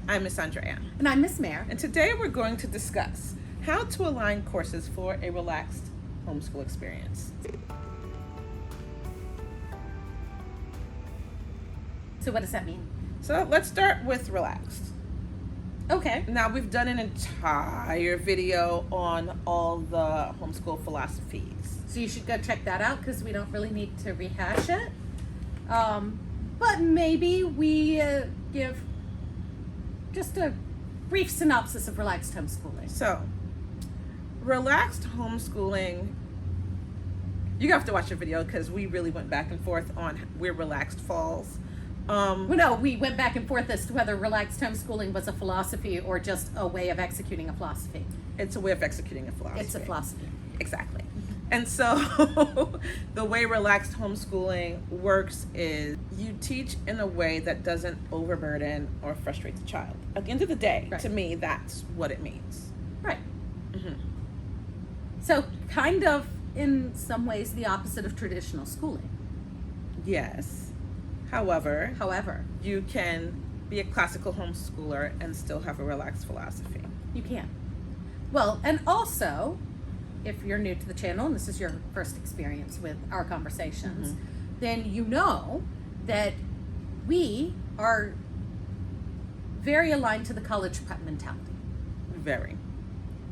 I'm Miss Andrea. And I'm Miss Mare. And today we're going to discuss how to align courses for a relaxed homeschool experience. So what does that mean? So let's start with relaxed. Okay. Now we've done an entire video on all the homeschool philosophies. So you should go check that out because we don't really need to rehash it. But maybe we give just a brief synopsis of relaxed homeschooling. So, relaxed homeschooling, you have to watch the video because we really went back and forth on where relaxed falls. Well, no, we went back and forth as to whether relaxed homeschooling was a philosophy or just a way of executing a philosophy. It's a way of executing a philosophy. It's a philosophy. Exactly. And so the way relaxed homeschooling works is you teach in a way that doesn't overburden or frustrate the child. At the end of the day, Right. To me, that's what it means. Right. Mm-hmm. So kind of in some ways the opposite of traditional schooling. Yes. However, You you can be a classical homeschooler and still have a relaxed philosophy. can. Well, and also, if you're new to the channel and this is your first experience with our conversations, then you know that we are very aligned to the college prep mentality. Very.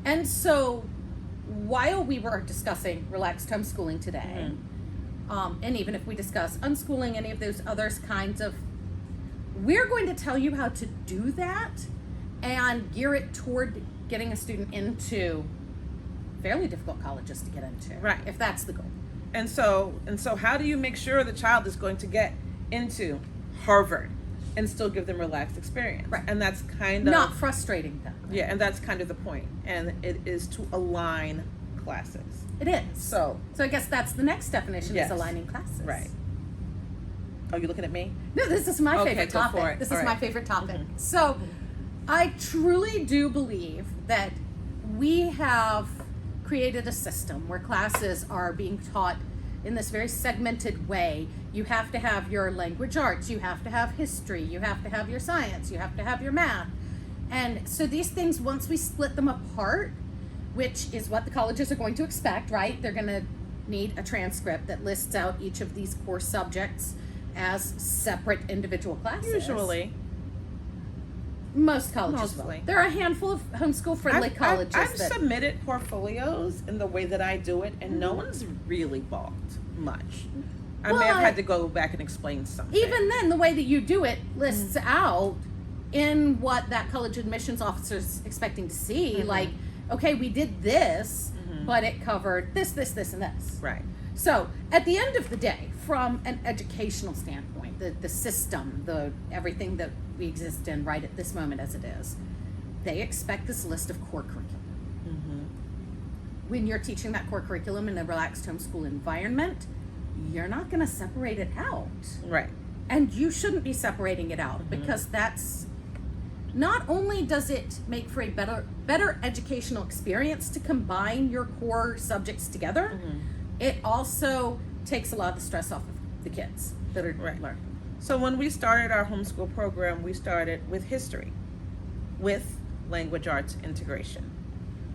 And so while we were discussing relaxed homeschooling today, and even if we discuss unschooling, any of those other kinds of, we're going to tell you how to do that and gear it toward getting a student into fairly difficult colleges to get into. Right. If that's the goal. And so how do you make sure the child is going to get into Harvard and still give them relaxed experience? Right. And that's kind of Not frustrating them. Yeah, and that's kind of the point. And it is to align classes. It is. So So I guess that's the next definition Yes. is aligning classes. Right. Are you looking at me? No, this is my Okay, favorite go topic. for it. This All is my right. favorite topic. So I truly do believe that we have created a system where classes are being taught in this very segmented way. You have to have your language arts, you have to have history, you have to have your science, you have to have your math. And so these things, once we split them apart, which is what the colleges are going to expect, right? They're going to need a transcript that lists out each of these core subjects as separate individual classes. Usually. Most colleges Mostly. will. There are a handful of homeschool-friendly colleges I've that... submitted portfolios in the way that I do it, and no one's really balked much. I may have Well, had to go back and explain something. Even then, the way that you do it lists out in what that college admissions officer is expecting to see. Like, okay, we did this, but it covered this, and this. Right. So, at the end of the day, from an educational standpoint, the system, everything that we exist in right at this moment as it is, they expect this list of core curriculum. When you're teaching that core curriculum in a relaxed homeschool environment, you're not going to separate it out. Right. And you shouldn't be separating it out because that's, not only does it make for a better educational experience to combine your core subjects together, it also takes a lot of the stress off of the kids that are learning. So when we started our homeschool program, we started with history, with language arts integration.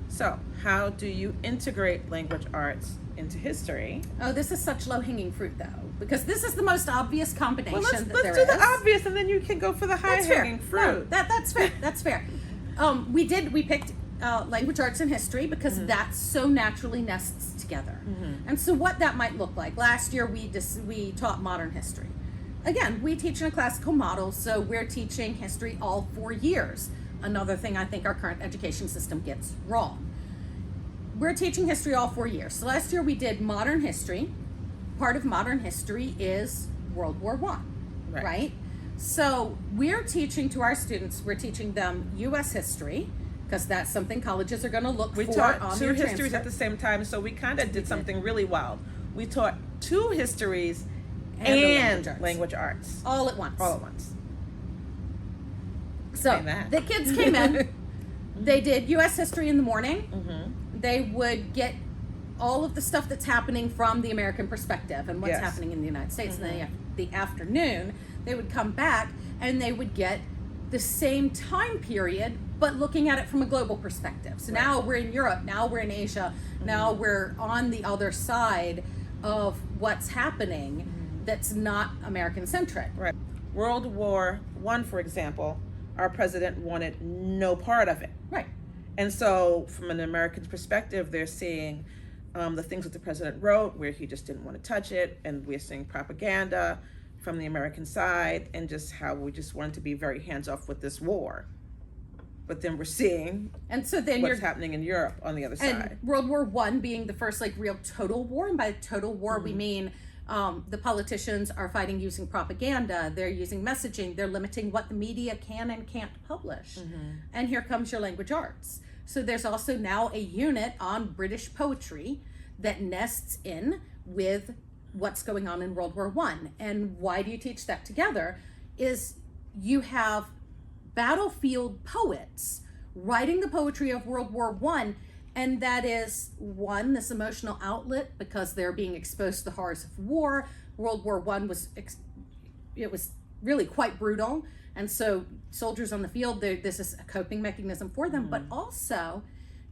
So how do you integrate language arts into history? Oh, this is such low-hanging fruit, though, because this is the most obvious combination Well, let's there do is. the obvious, and then you can go for the That's fair. high-hanging fruit. No, that's fair. That's fair. We picked language arts and history because that so naturally nests together. And so what that might look like. Last year we taught modern history. Again, we teach in a classical model, so we're teaching history all 4 years. Another thing I think our current education system gets wrong. We're teaching history all 4 years. So last year we did modern history. Part of modern history is World War I, right? So we're teaching to our students, we're teaching them U.S. history, because that's something colleges are going to look We for taught on two their histories at transcript. the same time, so we kind of did something really wild. We taught 2 histories and the language arts all at once. all at once. So Explain that. the kids came in, they did U.S. history in the morning. They would get all of the stuff that's happening from the American perspective and what's Yes. happening in the United States. And then the afternoon, they would come back and they would get the same time period, but looking at it from a global perspective. So now we're in Europe, now we're in Asia, now we're on the other side of what's happening that's not American centric. Right. World War I, for example, our president wanted no part of it. Right. And so from an American perspective, they're seeing the things that the president wrote where he just didn't want to touch it, and we're seeing propaganda from the American side and just how we just wanted to be very hands-off with this war. But then we're seeing and so then what's happening in Europe on the other side. World War I being the first like real total war, and by total war we mean the politicians are fighting using propaganda, they're using messaging, they're limiting what the media can and can't publish. And here comes your language arts. So there's also now a unit on British poetry that nests in with what's going on in World War I. And why do you teach that together? Is you have battlefield poets writing the poetry of World War I, and that is one, this emotional outlet because they're being exposed to the horrors of war. World War I was really quite brutal, and so soldiers on the field, this is a coping mechanism for them, but also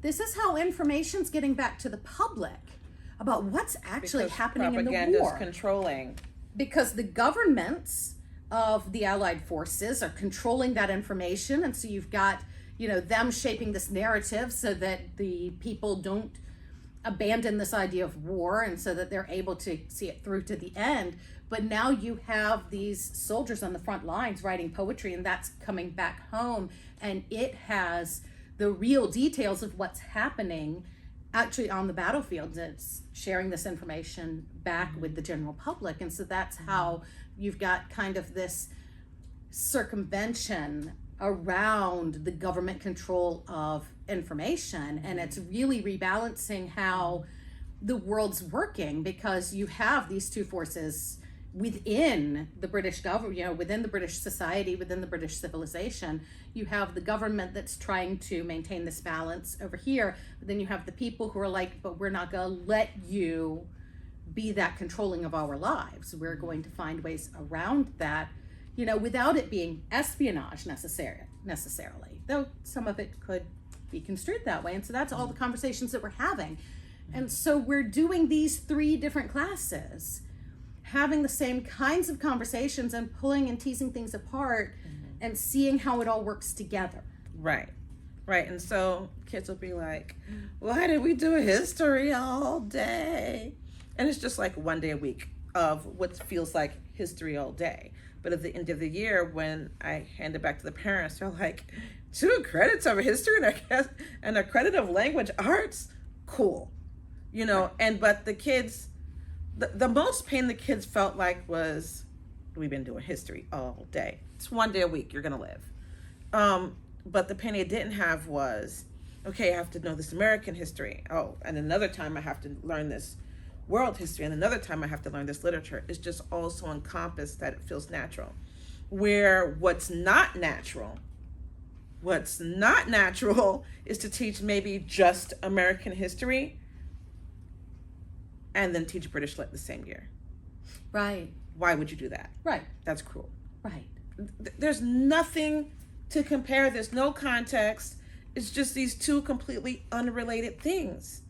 this is how information's getting back to the public about what's actually happening in the war. Propaganda is controlling. Because the governments of the Allied forces are controlling that information, and so you've got, them shaping this narrative so that the people don't abandon this idea of war, and so that they're able to see it through to the end. But now you have these soldiers on the front lines writing poetry, and that's coming back home, and it has the real details of what's happening actually on the battlefield. It's sharing this information back with the general public. And so that's how you've got kind of this circumvention around the government control of information. And it's really rebalancing how the world's working, because you have these two forces within the British government, within the British society, within the British civilization. You have the government that's trying to maintain this balance over here, but then you have the people who are like, but we're not going to let you be that controlling of our lives. We're going to find ways around that, without it being espionage necessarily, though some of it could be construed that way. And so that's all the conversations that we're having. And so we're doing these 3 different classes, having the same kinds of conversations and pulling and teasing things apart and seeing how it all works together. Right. And so kids will be like, why did we do history all day? And it's just like one day a week of what feels like history all day. But at the end of the year, when I hand it back to the parents, they're like, 2 credits of history and a credit of language arts? Cool. But the kids, the most pain the kids felt like was, we've been doing history all day. It's one day a week you're going to live. But the pain they didn't have was, okay, I have to know this American history. Oh, and another time I have to learn this world history, and another time I have to learn this literature. It's just all so encompassed that it feels natural. Where what's not natural is to teach maybe just American history and then teach British Lit the same year. Right. Why would you do that? Right. That's cruel. Right. There's nothing to compare. There's no context. It's just these 2 completely unrelated things.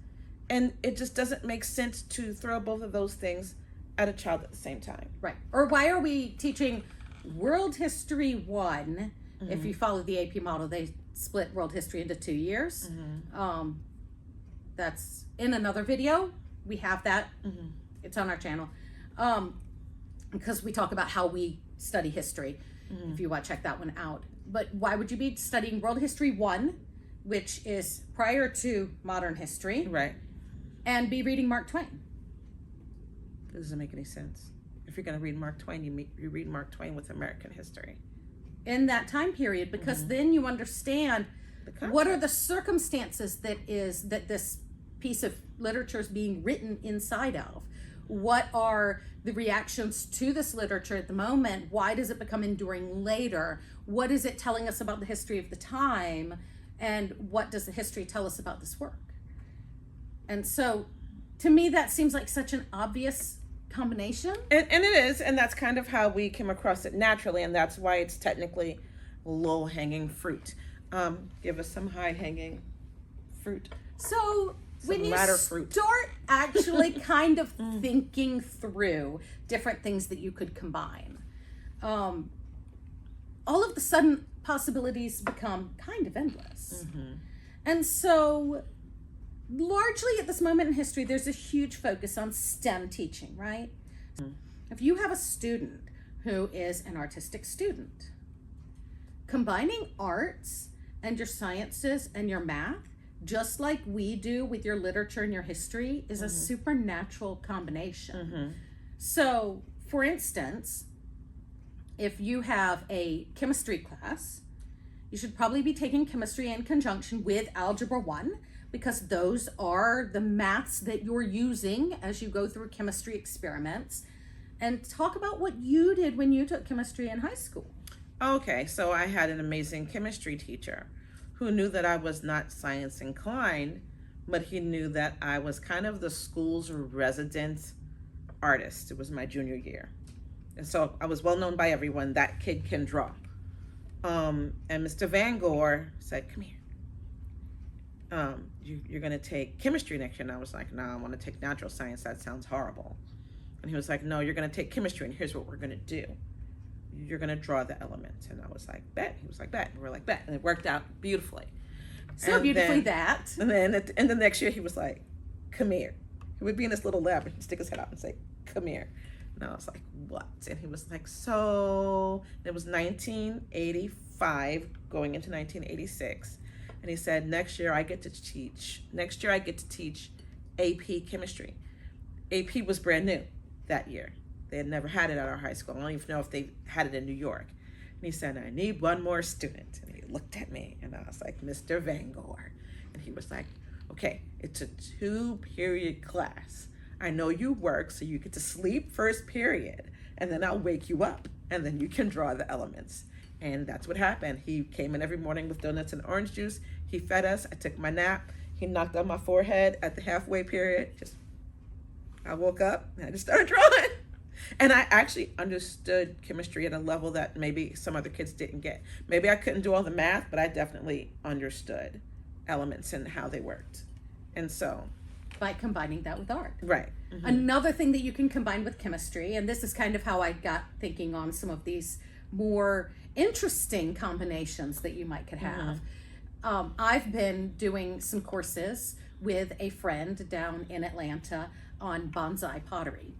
And it just doesn't make sense to throw both of those things at a child at the same time. Right. Or why are we teaching World History 1? If you follow the AP model, they split World History into 2 years. That's in another video. We have that. It's on our channel. Because we talk about how we study history. If you want to check that one out. But why would you be studying World History 1, which is prior to modern history? Right. And be reading Mark Twain? It doesn't make any sense. If you're going to read Mark Twain, you read Mark Twain with American history. In that time period, because then you understand what are the circumstances that this piece of literature is being written inside of. What are the reactions to this literature at the moment? Why does it become enduring later? What is it telling us about the history of the time? And what does the history tell us about this work? And so, to me, that seems like such an obvious combination. And it is, and that's kind of how we came across it naturally, and that's why it's technically low-hanging fruit. Give us some high-hanging fruit. So when you ladder fruit. start actually kind of thinking through different things that you could combine, all of the sudden possibilities become kind of endless. And so largely at this moment in history, there's a huge focus on STEM teaching, right? If you have a student who is an artistic student, combining arts and your sciences and your math, just like we do with your literature and your history, is a supernatural combination. So, for instance, if you have a chemistry class, you should probably be taking chemistry in conjunction with Algebra 1, because those are the maths that you're using as you go through chemistry experiments. And talk about what you did when you took chemistry in high school. Okay, so I had an amazing chemistry teacher who knew that I was not science inclined, but he knew that I was kind of the school's resident artist. It was my junior year. And so I was well known by everyone, that kid can draw. And Mr. Van Gore said, come here. You're gonna take chemistry next year. And I was like, no, I wanna take natural science. That sounds horrible. And he was like, no, you're gonna take chemistry, and here's what we're gonna do. You're gonna draw the elements. And I was like, bet. He was like, bet. And we were like, bet. And it worked out beautifully. So and beautifully then, And then at the end of the next year, he was like, come here. He would be in this little lab and he'd stick his head out and say, come here. And I was like, what? And he was like, so it was 1985 going into 1986. And he said, next year I get to teach AP chemistry. AP was brand new that year. They had never had it at our high school. I don't even know if they had it in New York. And he said, I need one more student. And he looked at me and I was like, Mr. Van Gore. And he was like, okay, it's a 2-period class. I know you work, so you get to sleep first period, and then I'll wake you up, and then you can draw the elements. And that's what happened. He came in every morning with donuts and orange juice. He fed us. I took my nap. He knocked on my forehead at the halfway period. I woke up and I just started drawing. And I actually understood chemistry at a level that maybe some other kids didn't get. Maybe I couldn't do all the math, but I definitely understood elements and how they worked. And so, by combining that with art. Right. Another thing that you can combine with chemistry, and this is kind of how I got thinking on some of these more interesting combinations that you could have. I've been doing some courses with a friend down in Atlanta on bonsai pottery,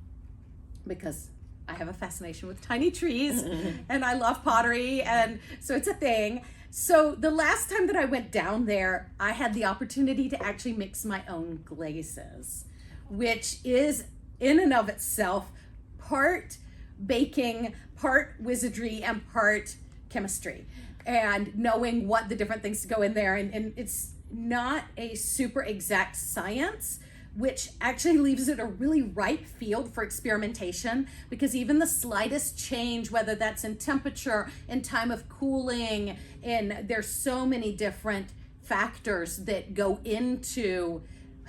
because I have a fascination with tiny trees and I love pottery, and so it's a thing. So the last time that I went down there, I had the opportunity to actually mix my own glazes, which is in and of itself part baking, part wizardry, and part chemistry, and knowing what the different things to go in there. And it's not a super exact science, which actually leaves it a really ripe field for experimentation, because even the slightest change, whether that's in temperature, in time of cooling, and there's so many different factors that go into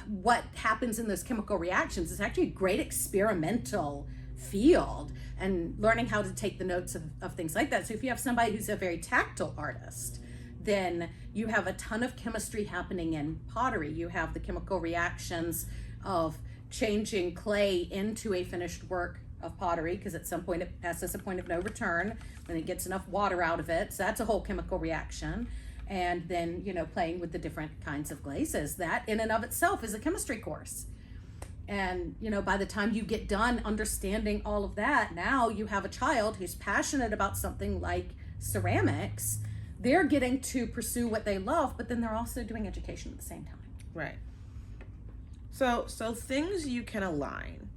what happens in those chemical reactions. It's actually a great experimental field, and learning how to take the notes of things like that. So if you have somebody who's a very tactile artist, then you have a ton of chemistry happening in pottery. You have the chemical reactions of changing clay into a finished work of pottery, because at some point it passes a point of no return when it gets enough water out of it. So that's a whole chemical reaction. And then, playing with the different kinds of glazes. That in and of itself is a chemistry course. And, by the time you get done understanding all of that, now you have a child who's passionate about something like ceramics. They're getting to pursue what they love, but then they're also doing education at the same time. Right. So things you can align.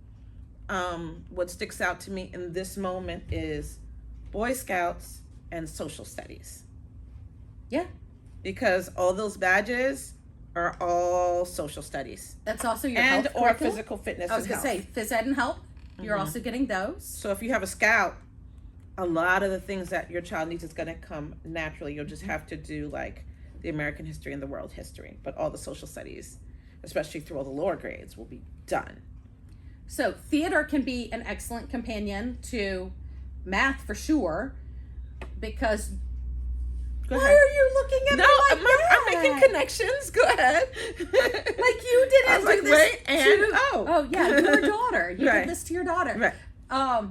What sticks out to me in this moment is Boy Scouts and social studies. Yeah. Because all those badges are all social studies. That's also your and health or curriculum. physical fitness. I was going to say phys ed and health. You're also getting those. So if you have a scout, a lot of the things that your child needs is going to come naturally. You'll just have to do like the American history and the world history, but all the social studies, especially through all the lower grades, will be done. So theater can be an excellent companion to math for sure, because Go Why ahead. are you looking at No, me like that? I'm making connections. Go ahead. Like you didn't I was like, do this wait, and to, oh. yeah, your daughter. You Right. did this to your daughter. Right.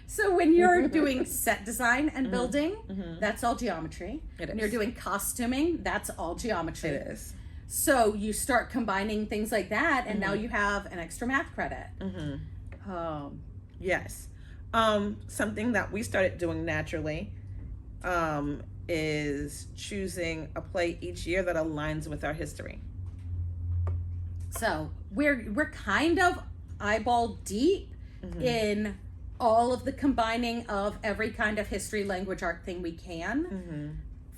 So when you're doing set design and building, Mm-hmm. that's all geometry. It When is. you're doing costuming, that's all geometry. It is. So you start combining things like that, and Mm-hmm. now you have an extra math credit. Yes. Something that we started doing naturally is choosing a play each year that aligns with our history. So we're kind of eyeball deep Mm-hmm. in all of the combining of every kind of history, language, art thing we can. Mm-hmm.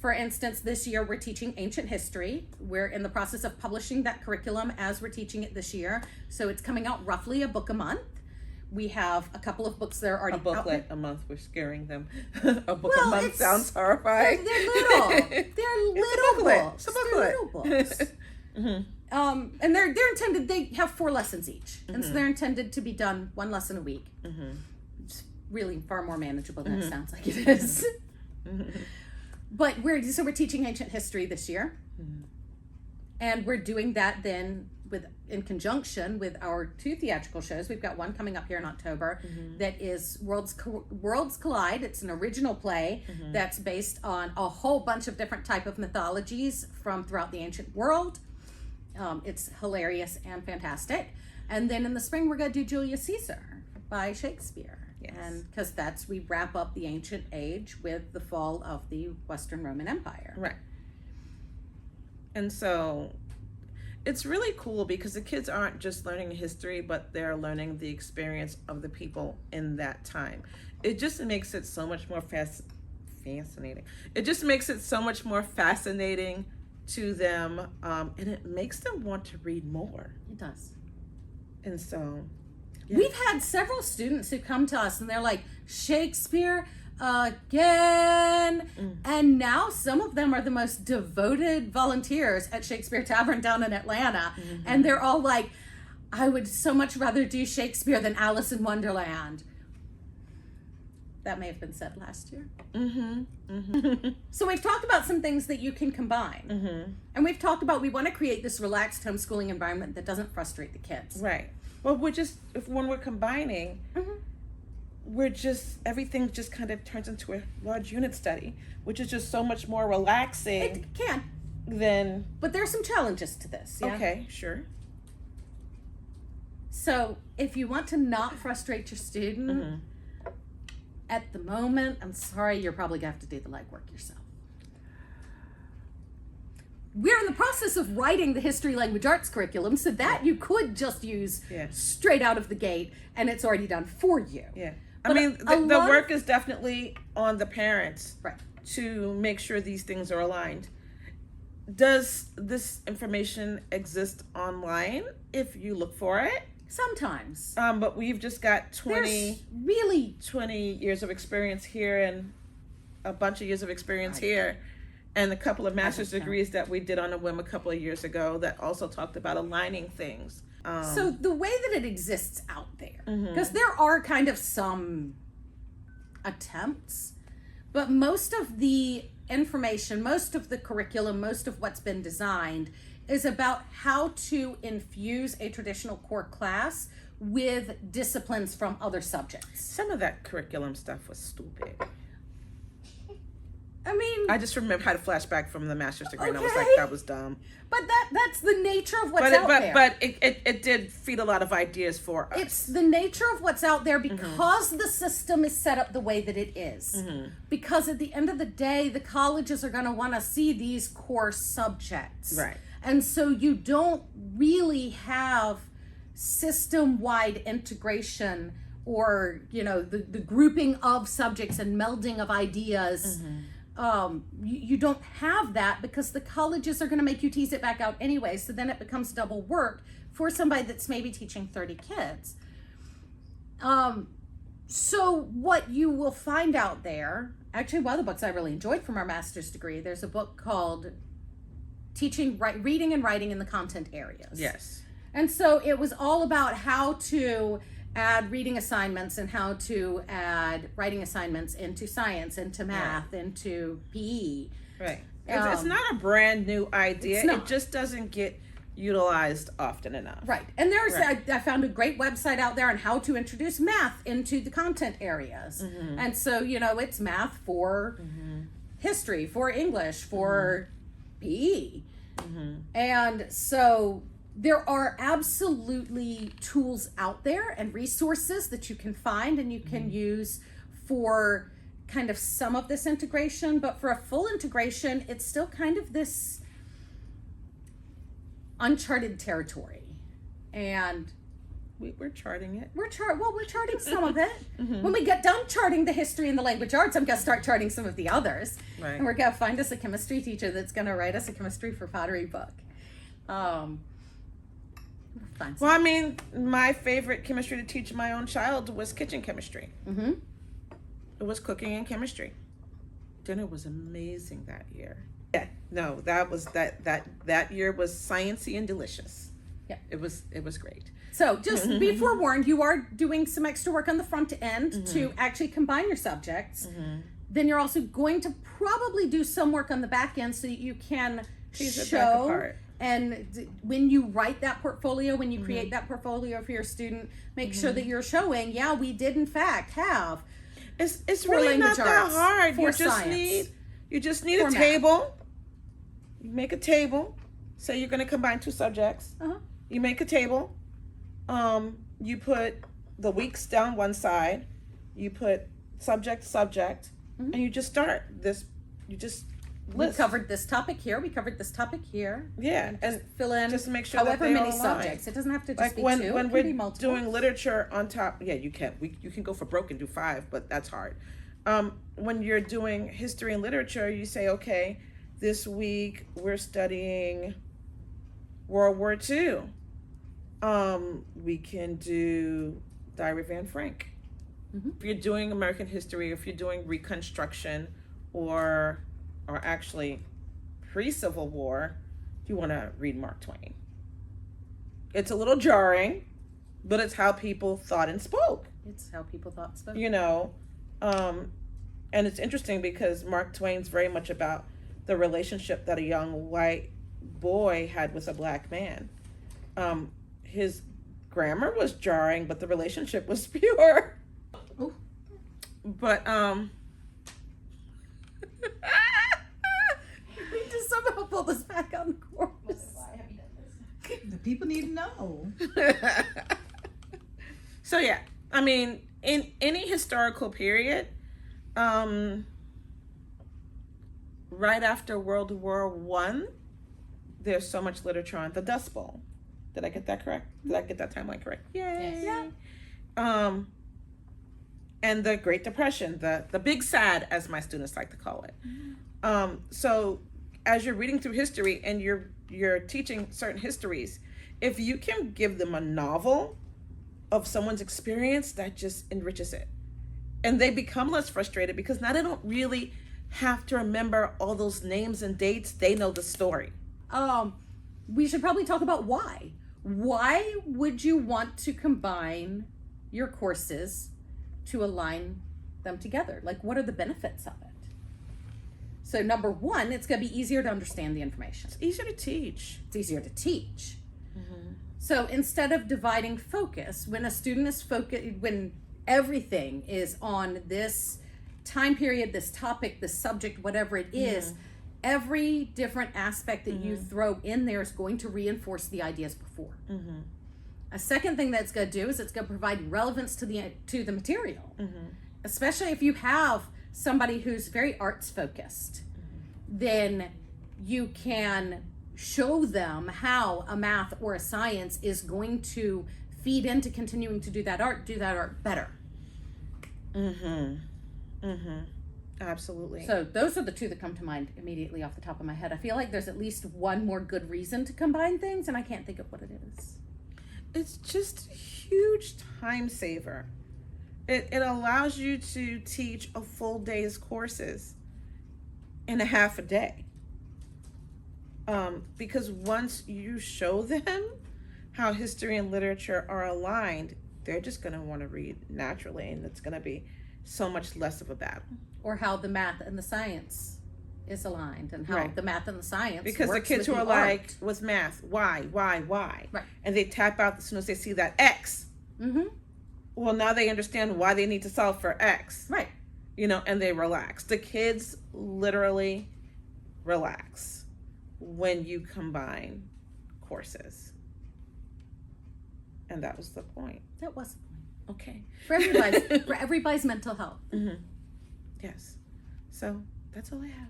For instance, this year we're teaching ancient history. We're in the process of publishing that curriculum as we're teaching it this year. So it's coming out roughly a book a month. We have a couple of books that are already A booklet a month. We're scaring them. A book Well, a month it's- sounds horrifying. They're little. They're little booklet. books. It's a They're booklet. little books. And they're intended. They have 4 lessons each, and so they're intended to be done 1 lesson a week. It's really far more manageable than it sounds like it is. But we're teaching ancient history this year, and we're doing that then in conjunction with our 2 theatrical shows. We've got one coming up here in October that is Worlds Collide. It's an original play that's based on a whole bunch of different type of mythologies from throughout the ancient world. It's hilarious and fantastic. And then in the spring we're going to do Julius Caesar by Shakespeare. Yes. And because we wrap up the ancient age with the fall of the Western Roman Empire. Right. And so it's really cool because the kids aren't just learning history, but they're learning the experience of the people in that time. It just makes it so much more fascinating. It just makes it so much more fascinating to them, and it makes them want to read more. It does. And so We've had several students who come to us and they're like, Shakespeare again. And now some of them are the most devoted volunteers at Shakespeare Tavern down in Atlanta. And they're all like, I would so much rather do Shakespeare than Alice in Wonderland. That may have been said last year. So we've talked about some things that you can combine. And we've talked about we want to create this relaxed homeschooling environment that doesn't frustrate the kids. Right. Well, when we're combining, everything just kind of turns into a large unit study, which is just so much more relaxing. It can. Than. But there are some challenges to this. Yeah? Okay, sure. So if you want to not frustrate your student, at the moment, I'm sorry, you're probably going to have to do the legwork yourself. We're in the process of writing the history language arts curriculum, so that you could just use straight out of the gate, and it's already done for you. Yeah. But I mean, the work is definitely on the parents to make sure these things are aligned. Does this information exist online if you look for it? Sometimes. But we've just got 20 years of experience here and a bunch of years of experience here. And a couple of master's degrees that we did on a whim a couple of years ago that also talked about aligning things. So the way that it exists out there, because there are kind of some attempts, but most of the information, most of the curriculum, most of what's been designed is about how to infuse a traditional core class with disciplines from other subjects. Some of that curriculum stuff was stupid. I mean, I just had a flashback from the master's degree, and I was like, that was dumb. But that's the nature of what's out there. But it did feed a lot of ideas for us. It's the nature of what's out there because the system is set up the way that it is. Because at the end of the day, the colleges are going to want to see these core subjects. Right. And so you don't really have system-wide integration or, the grouping of subjects and melding of ideas. You don't have that because the colleges are going to make you tease it back out anyway, so then it becomes double work for somebody that's maybe teaching 30 kids. So what you will find out there, actually one of the books I really enjoyed from our master's degree, there's a book called Teaching Reading and Writing in the Content Areas. Yes. And so it was all about how to add reading assignments and how to add writing assignments into science, into math, into PE. Right. It's not a brand new idea. It's not. It just doesn't get utilized often enough. Right. And there's I found a great website out there on how to introduce math into the content areas. Mm-hmm. And so, you know, it's math for history, for English, for PE. Mm-hmm. And so there are absolutely tools out there and resources that you can find and you can use for kind of some of this integration, but for a full integration, it's still kind of this uncharted territory. And we're charting it. we're charting some of it. When we get done charting the history and the language arts, I'm going to start charting some of the others. Right. And we're going to find us a chemistry teacher that's going to write us a chemistry for pottery book. Well, I mean, my favorite chemistry to teach my own child was kitchen chemistry. Mm-hmm. It was cooking and chemistry. Dinner was amazing that year. Yeah, no, that year was sciencey and delicious. Yeah, it was great. So just be forewarned, you are doing some extra work on the front end to actually combine your subjects. Then you're also going to probably do some work on the back end so that you can Piece it back show. apart. And when you write that portfolio, when you create that portfolio for your student, make sure that you're showing, yeah, we did in fact have. It's for really not language that arts, hard. for science, You just need for a math. table. You make a table. Say you're going to combine two subjects. You make a table. You put the weeks down one side. You put subject, and you just start this. You just We list. covered this topic here. We covered this topic here. Yeah, and Fill in just make sure however that they many all align. subjects. It doesn't have to just Like be when two. It when can be we're multiple. doing literature on top, yeah, you can. You can go for broke and do 5, but that's hard. When you're doing history and literature, you say, okay, this week we're studying World War II. We can do Diary of Anne Frank. If you're doing American history, if you're doing Reconstruction, or actually pre-Civil War, you want to read Mark Twain. It's a little jarring, but it's how people thought and spoke. It's how people thought spoke. You know, and it's interesting because Mark Twain's very much about the relationship that a young white boy had with a black man. His grammar was jarring, but the relationship was pure. Ooh. But We need to somehow pull this back on the course. The people need to know. So yeah, I mean, in any historical period, right after World War I, there's so much literature on the Dust Bowl. Did I get that correct? Did I get that timeline correct? Yay! Yes. Yeah. And the Great Depression, the big sad, as my students like to call it. So as you're reading through history and you're teaching certain histories, if you can give them a novel of someone's experience, that just enriches it. And they become less frustrated because now they don't really have to remember all those names and dates. They know the story. We should probably talk about why. Why would you want to combine your courses to align them together? Like, what are the benefits of it? So number one, it's going to be easier to understand the information. It's easier to teach. It's easier to teach. So instead of dividing focus, when a student is focused, when everything is on this time period, this topic, this subject, whatever it is, every different aspect that you throw in there is going to reinforce the ideas before. A second thing that's going to do is it's going to provide relevance to the material, especially if you have somebody who's very arts focused. Then you can show them how a math or a science is going to feed into continuing to do that art better. Absolutely. So those are the two that come to mind immediately off the top of my head. I feel like there's at least one more good reason to combine things, and I can't think of what it is. It's just a huge time saver. It allows you to teach a full day's courses in a half a day. Because once you show them how history and literature are aligned, they're just going to want to read naturally, and it's going to be so much less of a battle. Or how the math and the science is aligned, and how Right. the math and the science Because the works kids with who the are like, art. with math, why? Right. And they tap out as soon as they see that X. Mm-hmm. Well, now they understand why they need to solve for X. Right. You know, and they relax. The kids literally relax when you combine courses. And that was the point. That was Okay. for everybody's mental health. Mm-hmm. Yes. So that's all I have.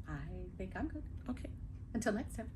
I think I'm good. Okay. Until next time.